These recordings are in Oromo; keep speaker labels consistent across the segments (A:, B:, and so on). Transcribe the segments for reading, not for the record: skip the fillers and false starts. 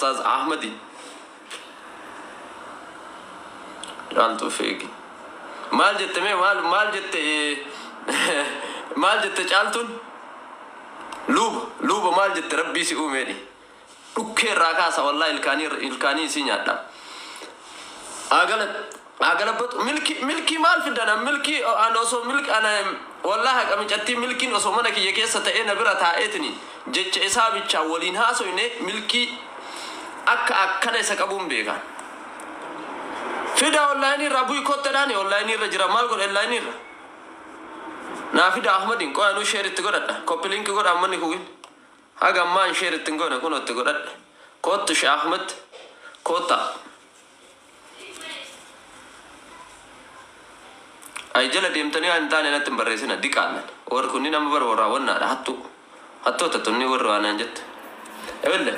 A: أستاذ أحمدي جالتو فيكي مال جت مال جت مال جت جالتون لوب مال جت ربي سي أميري أوكي راكاسة والله الكاني سينياتا أغلب ملكي مال في الدنا ملكي أنا أصو ملك أنا والله كم جتي ملكي أصو منك يكيس ستأين برا تاعتني جت إسابي تشاولين هاسو إنه ملكي أكنا سكابون بيجا فيدا والله إني ربوي كتراني والله إني رجرا مال قول الله إني نافيدا أحمد إنكو أنو شير تقولنا كوبلين كقول أماني كوين هاga maan sheer tingoona kuno tigodad koot Sheikh Ahmed kota ay jala demtani antane natin barresina dikalan or kunni nam bar wara wanna hatto tatunni warra ananjet ebelle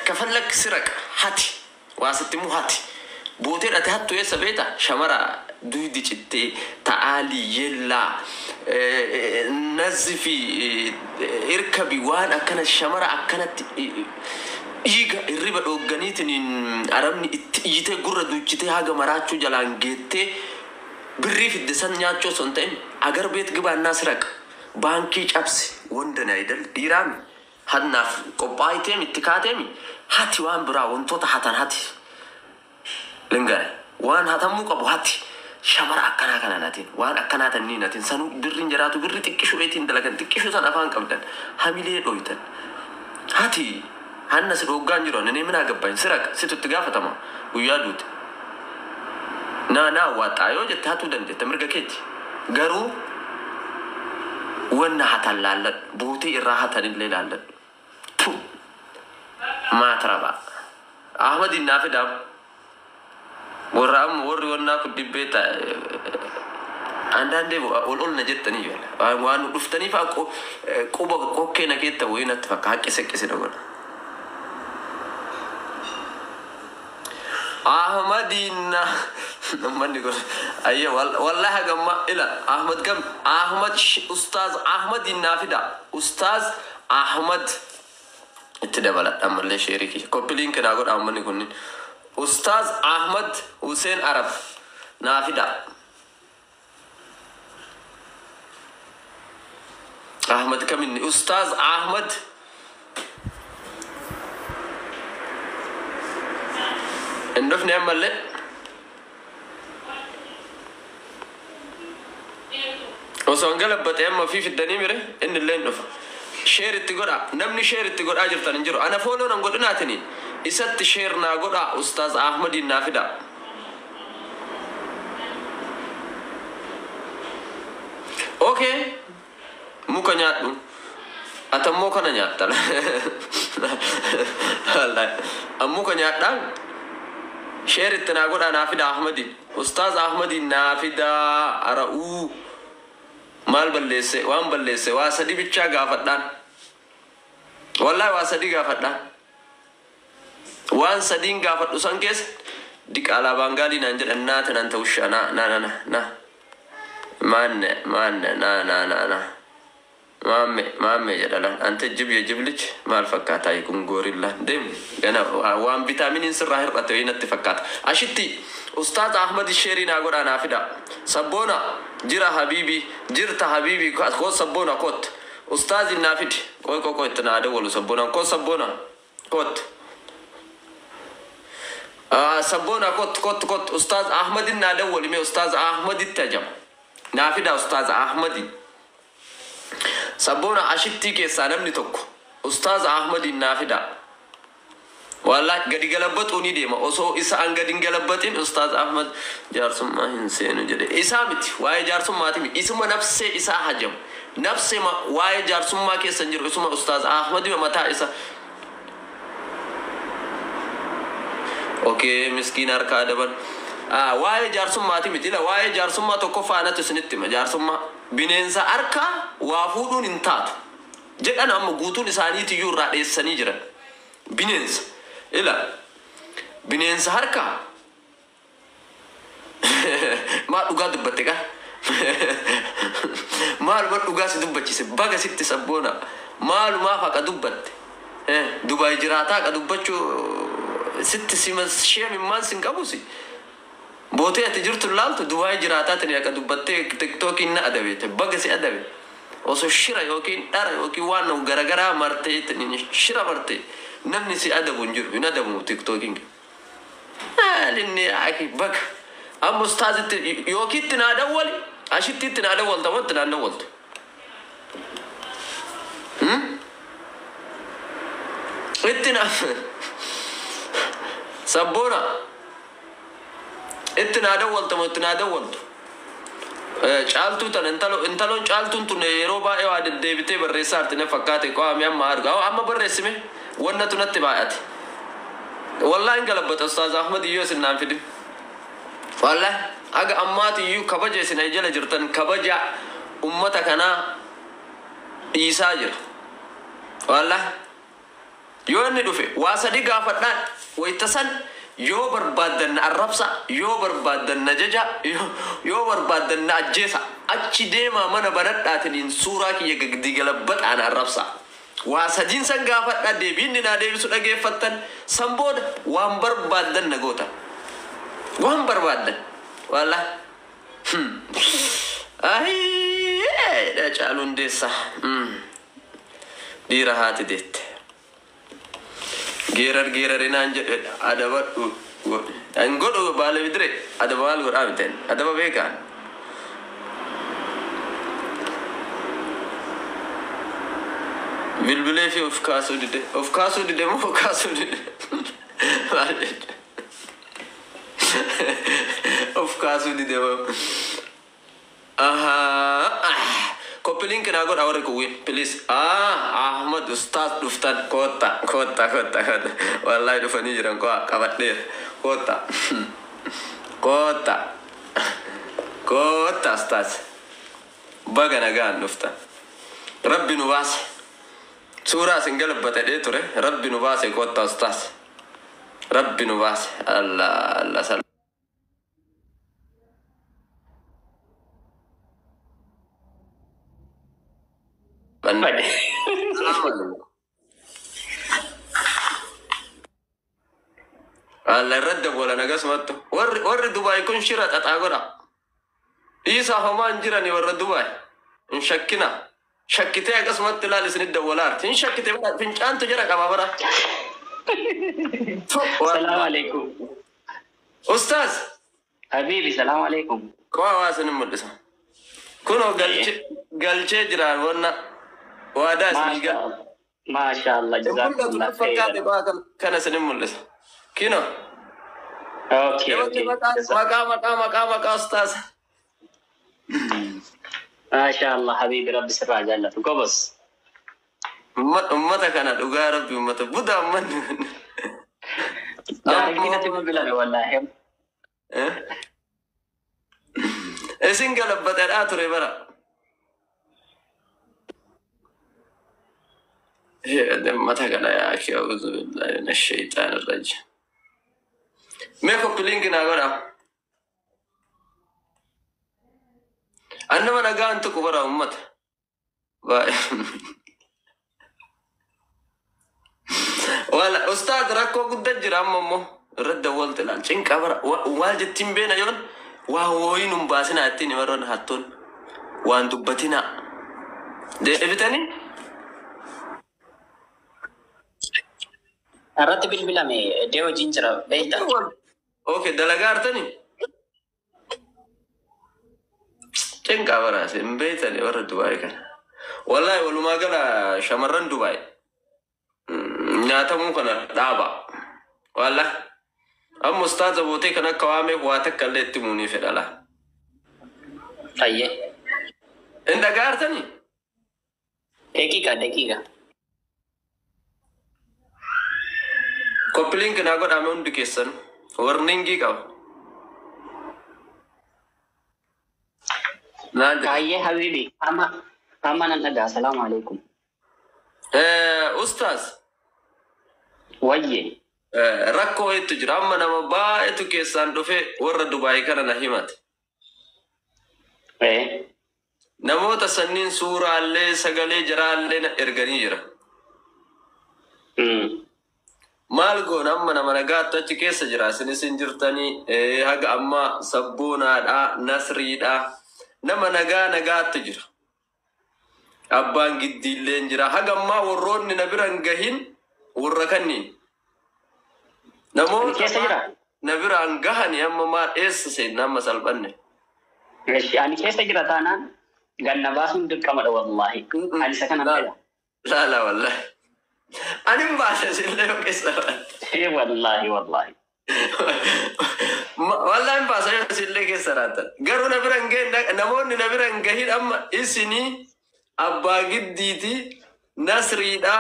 A: kafalak sirak hati wasatimu hati بوتير أتهتو يسبيتا شمرة دويدي جتة تعالي يلا نزفي إركبي وانا أكنت شمرة أكنت إيجا الربا أوغانيتني أرامني إيجته قرر دو جتة هاga مراتشو جلان جتة بريف الدسان نياتشو سنتين أجر بيت جبا الناس رك بانكي جابس وندنا يدل إيرامي هناف كوبايتمي تكاتمي هاتي وان برا ونتوتا هاتان هاتي لنجاري وان هتمو قبو هاتي شمر أكنا كنا ناتين وان أكنا تنين ناتين سانو برين جراتو بري تكشو بيتين دلكن تكشو سان أفان قبلن هميلي رويتن هاتي هنس روغان جرو نني منا قبين سرق ستو تقافة تما ويادوت نا واتايو جت هاتو دنجة تمرقا كيتي قرو وانا هاتا لالد بوتي إراحة اللي لالد ما تربا أحمد النافي دام ورام ورنا كدبيتا عندنا أول نجتني ولا وان رفتني فاكو كوبا كوكي نكيتا وين اتفق هاك سكسي دغون أحمدنا من يقول أيه والله جماعة إلا أحمد كم أحمد أستاذ أحمد النافذة أستاذ أحمد اتدبلت أمر لي شريكي كوبلين كنا أقول أحمد يقولني أستاذ أحمد حسين عرب نافذة أحمد كمين أستاذ أحمد النف نعمل له وسانقلب بتأمل في الدنيا مره إن اللي نف شير التجرا نمني شير التجرا أجر تنجرو أنا فولو نقول ناتني إسات شير نقول أستاذ أحمد النافذة أوكي مو كنياتو أتمو كنا نياتا الله أمو كنياتا شير التناقض نافذة أحمدي أستاذ أحمدي نافذة أرأو مال بلسه وام بلسه واسدي بيتشا غافتان والله واسدي غافتان وان سدين غافت وسانكيس ديك على بانغالي نانجل النات نانتا وشا نا نا مامي جدالان أنت جيب لك ما الفكات يكون غوريلا دم أنا وان فيتامين سر راهر أتوين اتفكات أشتي أستاذ أحمد الشيرين أقول أنا فدا سبونا جرا حبيبي جرت حبيبي كو سبونا كوت أستاذ النافد كوي تنادى ولو سبونا كو سبونا كوت سبونا كوت أستاذ أحمد النادى ولي مي أستاذ أحمد التجم نافد أستاذ أحمد سبونا أشتي كسانم نتوك أستاذ أحمد النافدة والله قد قلبت أني ديما أصو إسا أن قد قلبتين أستاذ أحمد جارسم ما هنسين جدي إسامتي واي جارسم ما تمي اسم نفسه إسا حجم نفسه ما واي جارسم ما كيسنجر اسم أستاذ أحمد ومتى إسا أوكي مسكين أركاد بن واي جارسم ما تمي تلا واي جارسم ما تكفانا تسنتي ما جارسم ما بننسى أركا وافودون انتات جد أنا أم قوتون إساني تيجور رئيس سنيجرا بننسى إلا بننسى أركا ما أقعد دبتك ما أقعد دبتك سبعة ست سبونا ما فاك دبت Dubai jiraata ka dubbachuu sitti sima shee mimmaan sin qabusi. Bootee ati jirtu laaltu Dubai jiraata tani ka dubbattee TikTokiin na adabeete baga si adabe. Osoo shira yookiin dhara yookiin waan garagaraa martee shira martee namni si adabu hin jiru hin adabu TikTokiin. Linni aki baga. Amma ustaazitti yookiitti na adawwali ashittiitti na adawwalta wanti na adawwaltu. Ittina Sabona ittina dawwaltu caaltuu tan intalon caaltuun tun yeroo baay'ee waa deddeebitee barreessaa artine fakkaate qaamii amma arga amma barreessime wanna tunatti baay'ate wallahi galabbata ustaaz Ahmad Iyyo sinnaan fidi wallahi aga ammaati iyyu kabaja isin jala jirtan kabaja ummata kanaa dhiisaa jira wallahi yoo inni dhufe waa sadi gaafadhaan waytasan yoo barbaadan arrabsa yoo barbaadan najaja yoo barbaadan ajjeesa achi deema mana baradhaatiin suuraa kiyya gagdigalabbadhaan arrabsa waa sadiin san gaafadhaa deebiin naa deebisu dhageeffattan san booda waan barbaadan nagoota waan barbaadan wallahi da caaluun deessa dhiira haati deette geerar inaan jedhe adabadhu an godhu baale bidire adaba maal godhaa miten adaba beekaan bilbilee fi of kaasuu dide moo kaasuu dide of kaasuu dide moo Kopilin kena got awar kuwin, please. Ahmad Ustaz duftan kota. Wallahi dufani jiran ko kabat der. Kota Ustaz. Baga nagaan duftan. Rabbi nu baase. Surah single batade ture. Rabbi nu baase kota Ustaz. Rabbi nu baase. Allah sal. Allah radda bola nagas matto war Dubai kun shira tatagora Isa haman jirani war Dubai in shakkina shakkite agas matto la lisni dawalar in shakkite fincan to jira kababara
B: السلام عليكم
A: Ustaz
B: حبيبي السلام عليكم
A: kwa wasan mudisa kuno galche jira wonna wada siniga
B: ما شاء الله جزاكم الله خير
A: كان سنم مدisa kino
B: اوكي
A: مقام استاذ
B: ما شاء الله حبيبي ربي سر جلته قبس
A: امتك انا دغا ربي امتك بدا من
B: جاهلين تقول بلا والله
A: سنجل بدل اتري برا هي امتك انا يا اخي اعوذ بالله من الشيطان الرجيم ميكو بلينك ناغرا انما نغا انت كبر امت ولا استاذ راكو قد جرام مو رد ولت لا چين كبر والد تيمبين يون وين باسنا اتني مرن هاتون وان دبتنا ديبتني
B: رتب البلامي ديو جينجرا بيتا
A: اوكي دلغارتني چين كبر اسم بيتني ور دبي كان والله ولما قال شمرن دبي ناتمو كنا دابا والله ام استاذ ابوتي كنا كوامي واتك كلت موني في دلا
B: طيب
A: انت غارتني
B: دقيقة
A: Kopling kena got amon dikesan warning kau nah
B: طيب حبيبي أما ننادى السلام عليكم
A: Ustaz
B: وجه
A: rakko itu jiram mana ba itu kesan dofe warra Dubai kana nahimat namo tasannin sura alle sagale jara alle na ergani jira Maal goon amma nama nagaatti achi keessa jira isinis hin jirtanii haga amma sabboonaadha nasriidha nama nagaatti jira abbaan giddiillee hin jira haga ammaa warroonni na biran gahin warra kanniin namoota na biraan gahani amma maal eessa seen nama salphanne
B: ani keessa jira taanaan ganna baasuun dirqamadha wallahi ani isa kana
A: la wallahi ani baasa sille keessa
B: wallahi
A: wallahi baasa sille keessa rata garu na biran gahin namoonni na biran gahin amma isini abbaa giddiiti nasriidha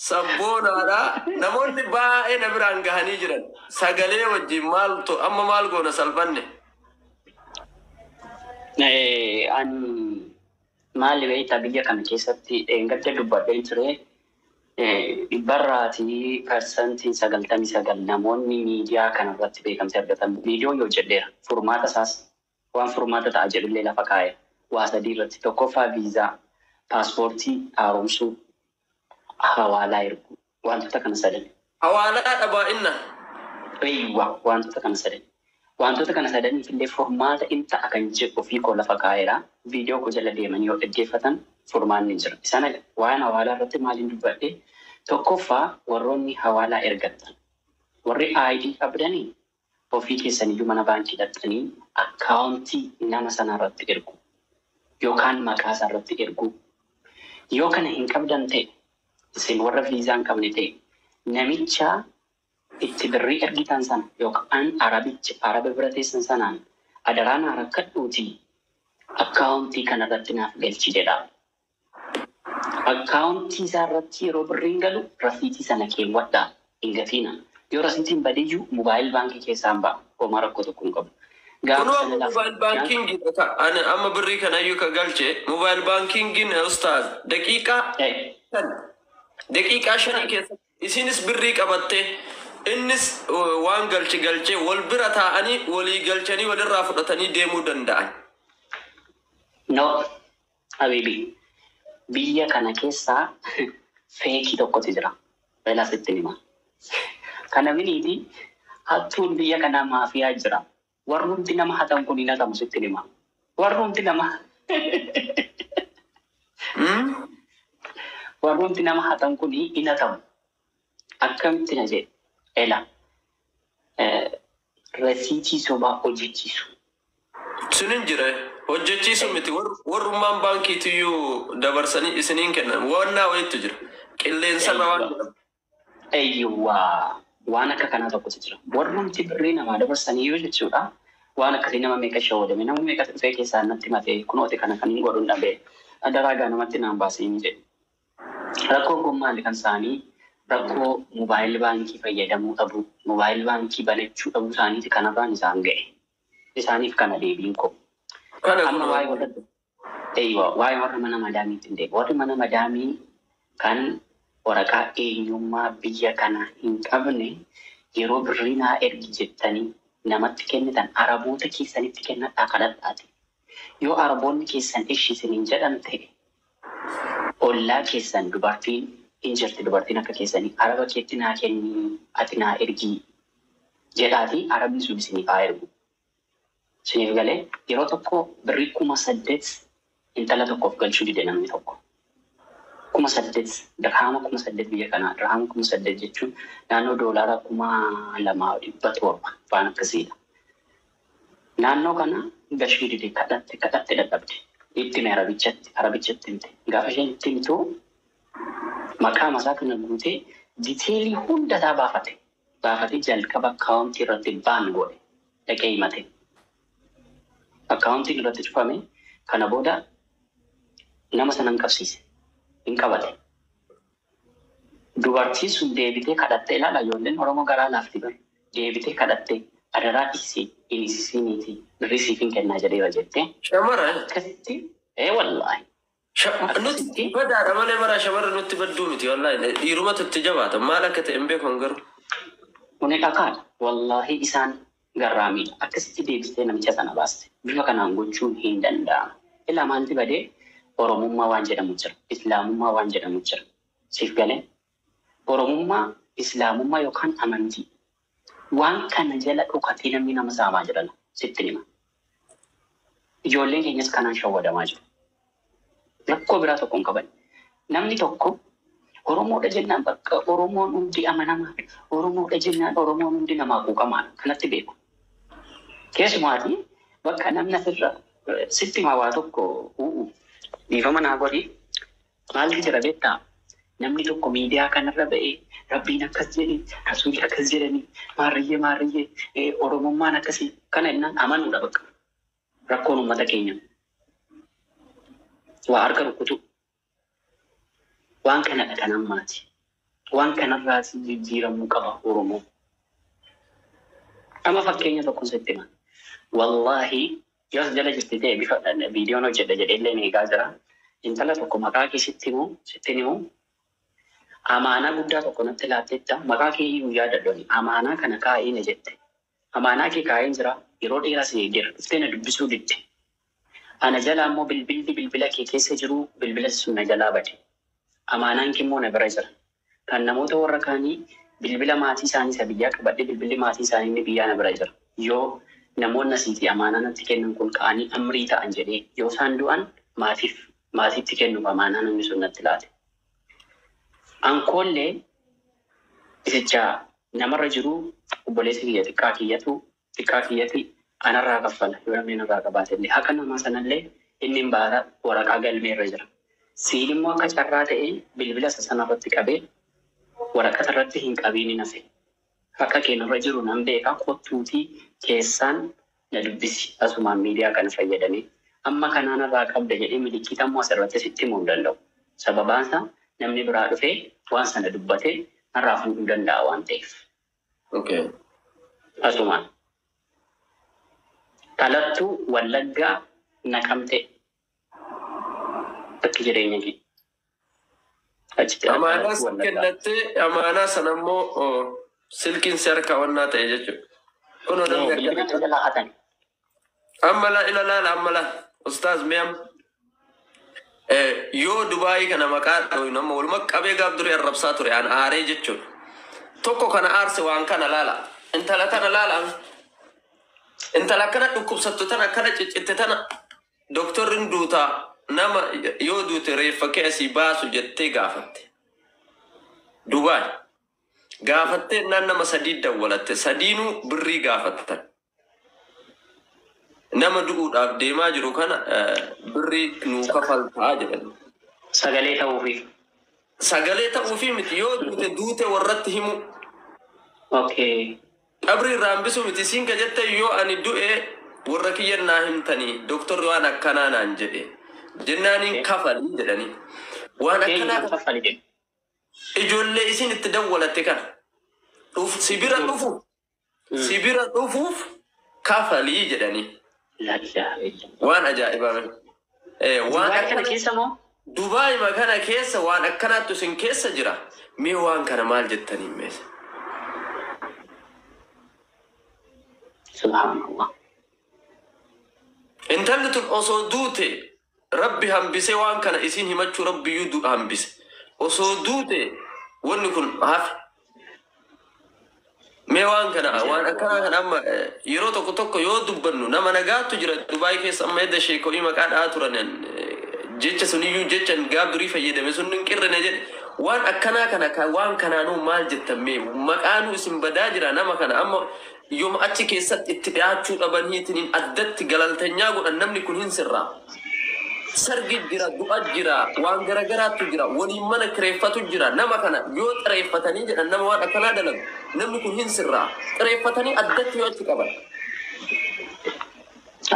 A: sabboonaadha namoonni baay'ee na biraan gahanii jiran sagalee wajjin maaltu amma maal goona salphanne
B: ani maali beektaa biyya kana keessatti gadda dubbadheen ture dhibbarraatii persantiin 99 namoonni miidiyaa kanarratti beekamtii argatan viidiyoo yoo jedheera furmaata isaas waan furmaata ta'a jedhullee lafa kaa'e waa sadii irratti tokkoffaa viizaa paaspoortii haaromsuu hawaalaa ergu wantoota kana sadan
A: hawaalaa dhabaa inna
B: wantoota kana sadaniif illee furmaata inta akan jedhu ofii koo lafa kaa'eera viidiyoo koo jala deemanii yoo dhaggeeffatan furmaanni jira isaan waan hawaalaa irratti maaliin dubbadhe tokkoffaa warroonni hawaalaa ergattan warri ID qabdanii ofii keessaniyyuu mana baankii dhaqxanii akkaawuntii nama sana irratti ergu yookaan maqaa isaa irratti ergu yoo kana hin qabdan ta'e isin warra viizaa hin qabne ta'e namicha itti birrii ergitan sana yookaan araba bira teessan sanaan adaraan rakkadhuutii akkaawuntii kanarratti naaf galchi jedha. Akkaawuntii isaa irratti yeroo birriin galu rasiitii sana keewwadhaa hin gafiina. Yoo rasiitiin badiyyuu moobaayil baankii keessaan ba'a homaa rakkoo tokko hin qabu.
A: Kunoo moobaayil baankiingii amma birrii kanayyuu ka galche moobaayil baankiingiin ustaaz daqiiqaa 5 keessatti isinis birrii qabattee innis waan galchee wal bira taa'anii walii galchanii walirraa fudhatanii deemuu danda'an.
B: No, habibi. Biyya kana keessaa feekii tokkotu jira. Beela sitti hima. Kana miniiti hattuun biyya kanaa maafiyaa jira. Warrumti nama hatan kun hin hatamu sitti hima. Warrumti nama hatan kun hin hatamu. Akkamitti na jedhe? Ela rasiitii sobaa hojjechiisu.
A: Sunin jira hojjechiisu miti warrummaan baankiitiyyuu dabarsanii isiniin kennan waannaa wayiitu jira qilleensarra waan jedhamu.
B: Eeyyuwaa waan akka kanaa tokkotu jira. Warrumti birrii namaa dabarsaniyyuu jechuudha. Waan akkasii nama meeqa shawadame nama meeqa dhufee keessaa natti matee kunooti kana kan hin godhuun dhabee adaraagaa namatti naan baasee ni jedhe. Rakkoon kun maali kan isaanii rakkoo moobaayil baankii fayyadamuu dhabu moobaayil baankii banachuu dhabuu isaaniiti kanarraan isaan ga'e. Isaaniif kana deebiin koo. Amma waa'ee warra mana madaamiitti hin deebi'u. Warri mana madaamii kan waraqaa eenyummaa biyya kana hin qabne yeroo birrii naa ergi jettanii namatti kennitan araboota keessanitti kennadhaa kadhadhaati. Yoo araboonni keessan ishiisiniin jedhan ta'e ollaa keessan dubartiin hin jirti dubartiin akka keessanii araba keetti naa kennii ati naa ergii jedhaati arabni sun isiniif haa ergu. Isiniif galee yeroo tokko birrii 8,000 intala tokkoof galchuu dide namni tokko. 8,000 dirhama 8,000 biyya kanaa dirhama 8,000 jechuun naannoo doolaara 2,700 waan akkasiidha. Naannoo kana galchuu dide kadhatte dadhabde. Itti arabichatti himte. Gaafa isheen itti himtu maqaa masaa kana guutee diteelii hundataa baafate. Baafatee jalqaba akkaawuntii irratti baan godhe dhaqee himate. Akkaawuntiin irratti cufame kana booda nama sana hin qabsiise. Hin qabate. Dubartiin sun deebitee kadhattee ilaala ijoolleen Oromoo garaa laafti bare. Deebitee kadhattee adaraa dhiisee hin isiisiniiti birrii siif hin kennaa jedheera jettee.
A: Shamara.
B: Akkasitti wallaahi.
A: Nuti badaadha malee bara shamara nutti badduu miti wallaahi dhiirumatu itti jabaata maal akka ta'e hin beekan garuu.
B: Kuni dhakaadha wallaahi isaan garraamiidha. Akkasitti deebistee namicha sana baaste. Bifa kanaan gochuun hin danda'amu. Ilaa maalti badee Oromummaa waan jedhamu jira. Islaamummaa waan jedhamu jira. Siif galee Oromummaa, Islaamummaa yookaan amantii. Waan kana jala dhokatee namni nama saamaa jiran sitti hima. Ijoolleen keenyas kanaan shawwadamaa jiru. Rakkoo biraa tokko hin qaban. Namni tokko Oromoodha jennaan bakka Oromoon hundi amanamaa. Oromoodha jennaan Oromoon hundi namaa quuqamaa. Kanatti beeku. Keessumaatii bakka namni asirra sitti himaa waa tokko dhiifama naa godhi. Maaltu jira beektaa? Namni tokko miidiyaa kanarra ba'ee Rabbiin akkas jedhe, Rasuulli akkas jedhanii, maarriyyee, Oromummaan akkasii kana innaan amanuudha bakka. Rakkoon uummata keenya. Waa harka rukutu. Waan kanadha kan ammaati. Waan kanarraas jijjiiramuu qaba Oromoo. Amma fakkeenya tokko sitti hima. Wallaahi yoo as jala jirti ta'e bifa viidiyoon hojjedha jedheellee ni eegaa jira. Intala tokko maqaa kee sitti himu. Amaanaa guddaa tokko natti laattetta maqaa kee iyyuu yaadaddooni. Amaanaa kana kaa'ee na jette. Amaanaa kee kaa'een jira yeroo dheeraa si eegera. Dhuftee na dubbisuu didde. Ana jalaa immoo bilbila kee keessa jiru bilbila sun na jalaa bade. Amaanaan kee immoo na bira jira. Kan namoota warra kaanii bilbila maatii isaanii isa biyyaa qabadhe bilbilli maatii isaanii inni biyyaa na bira jira. Yoo namoonni asiitii amaanaa natti kennan kun ka'anii amrii ta'an jedhee yoo isaan du'an maatiitti kennuuf amaanaa namni sun natti laate. Ankoollee isicha namarra jiru obboleessi kiyya xiqqaa kiyyati anarraa kaffala yoo namni narraa qabaate illee haqa namaa sanallee inni baara waraqaa galmeerra jira. Siin immoo akka carraa ta'ee bilbila isa sanarratti qabee waraqata irratti hin qabiin nafe. Haqa keenyarra jiru nan beekaa kottuutii keessaan na dubbisi asumaan miidiyaa kana fayyadamee amma kanaan irraa qabda jedhee milikiita immoo asirratti sitti himuu hin danda'u. Sababaan isaa namni biraa dhufee waan sana dubbatee narraa fuudhuu danda'a waan ta'eef. Asumaan. Dhalattuu Wallaggaa Naqamtee bakki jireenya kee.
A: Amaanaa kennattee amaanaa sana immoo silkiin si harkaa wannaa ta'e jechuudha. Kunoo
B: dandeettii.
A: Ammala ilaala ustaaz meem yoo Dubaayii kana maqaa dhooyu nama waluma qabee gaaf durii arrabsaa ture aan aaree jechuudha. Tokko kana aarse waan kana laala. Intala tana laala. Intala akkana dhukkubsattu tana akkana ciccitte tana doktorriin duutaa nama yoo duute reeffa kee asii baasu jettee gaafatte. Dubaay gaafattee nama 3 dawwalatte 3 birrii gaafattan. Nama du'uudhaaf deemaa jiru kana birrii nuu kafaltaa jedhan. Sagalee ta'uufi miti yoo duute warratti himu. Qabri raambisu miti siinka jette yoo ani du'e warra kiyyan naa himtanii doktorri waan akkanaa naan jedhe. Jennaaniin kafalii jedhanii. Waan akkanaa ijoollee isin itti dawwalatte kana. Sibira dhufuuf kafalii jedhanii. Waan ajaa'ibaa. Waan akkana keessa moo? Dubaay kana keessa waan akkanaattu isin keessa jira. Mee waan kana maal jettanii meesa?
B: Subhanallah.
A: Intalli tun osoo duute Rabbi hambise waan kana isin himachuu Rabbiyyuu hambise. Osoo duute wanni kun hafe. Mee waan kana waan akkana kana amma yeroo tokko yoo dubbannu nama nagaatu jira Dubaay keessa amma edda sheekoii maqaa dhaa turan jecha suniyyuu jechan gaaf durii fayyadame sun hin qirrine jedhe waan akkanaa kana waan kanaanuu maal jettan mee maqaanuu isin badaa jira nama kana amma yooma achi keessatti itti dhiyaachuu dhabaniitiin addatti galaltanyaa godhan namni kun hin sirraa. Sargi jira, du'a jira, waan garagaraatu jira, waliin mana kireeffatu jira. Nama kana yoo xireeffatanii jedhan nama waan akkanaa dalagu namni kun hin sirraa. Xireeffatanii addatti yoo achi qaban.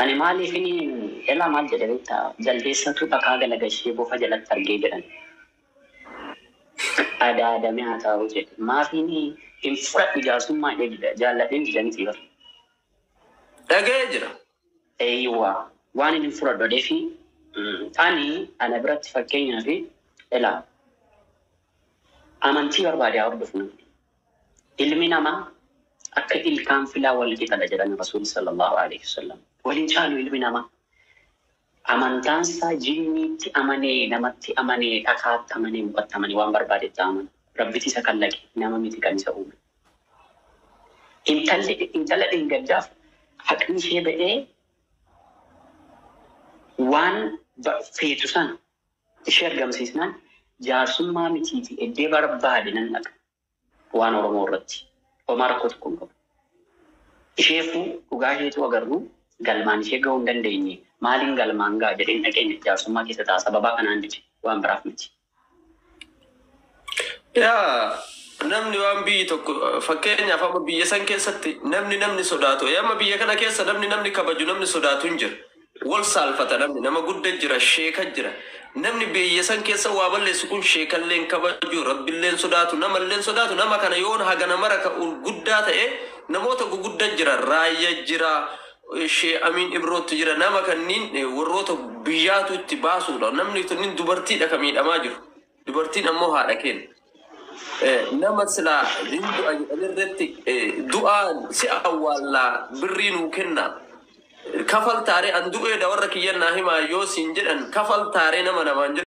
B: Ani maaliif inni ilaa maal jedhe beektaa jaldeessatu dhakaa galagashee bofa jalatti argee jedhan. Adaadamee haa ta'u jedhe. Maafiin hin fudhadhu jaarsummaa jaalladheen jedhanii bara.
A: Dhaga'ee jira.
B: Eeyyuwaa waan hin fudhadhu deefi ana biratti fakkeenyaa fi ilaa amantii barbaade haa hordofnu. Ilmi namaa akka ilkaan filaa wal qixadha jedhan Rasuulli sallallahu alaihi wasallam. Waliin caalu ilmi namaa amantaansaa jinniitti amanee namatti amanee dhakaatti amanee muqatti amanee waan barbaadetti amanu. Rabbiti isa kallaqe nama miti kan isa uume. Intala dhingaggaaf haqni ishee ba'ee waan feetu sana ishee argamsiisnaan jaarsummaa mitiiti eddee barbaade nan dhaqa waan Oromoo irratti homaa rakkoo tokko hin qabu. Isheefuu dhugaa isheetu agarru galmaan ishee ga'uu hin dandeenye maaliin galmaan ga'a jedheen dhaqeenya jaarsummaa keessa ta'a sababaa kanaan dide waan biraaf miti.
A: Yaa namni waan biyyi tokko fakkeenyaaf amma biyya san keessatti namni sodaatu amma biyya kana keessa namni kabaju namni sodaatu hin jiru. Wal saalfata nama guddaa jira sheeka jira. Namni biyya san keessa waa balleessu kun sheekalleen kabaju rabbilleen sodaatu namalleen sodaatu nama kana yoon hagana mara ka guddaa ta'e namoota guguddaa jira raayyaa jira shee Amin Ibrootu jira nama kanniin warroota biyyaatu itti baasuudha namni tunniin dubartiidha ka miidhamaa jiru dubartiin ammoo haadha keenya. Nama sila irratti du'aa si awwaallaa birrii nuu kenna. Kafal taaree an du'ee da warra kiyyannaa himaa yoo siin jedhan kafal taaree nama namaan